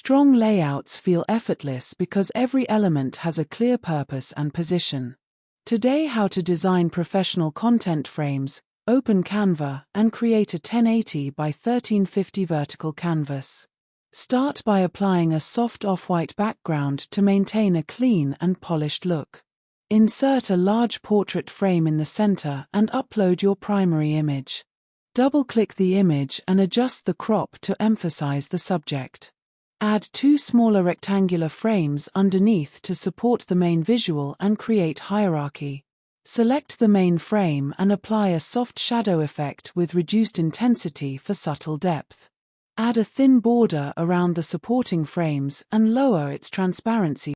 Strong layouts feel effortless because every element has a clear purpose and position. Today, how to design professional content frames. Open Canva and create a 1080 by 1350 vertical canvas. Start by applying a soft off-white background to maintain a clean and polished look. Insert a large portrait frame in the center and upload your primary image. Double-click the image and adjust the crop to emphasize the subject. Add 2 smaller rectangular frames underneath to support the main visual and create hierarchy. Select the main frame and apply a soft shadow effect with reduced intensity for subtle depth. Add a thin border around the supporting frames and lower its transparency.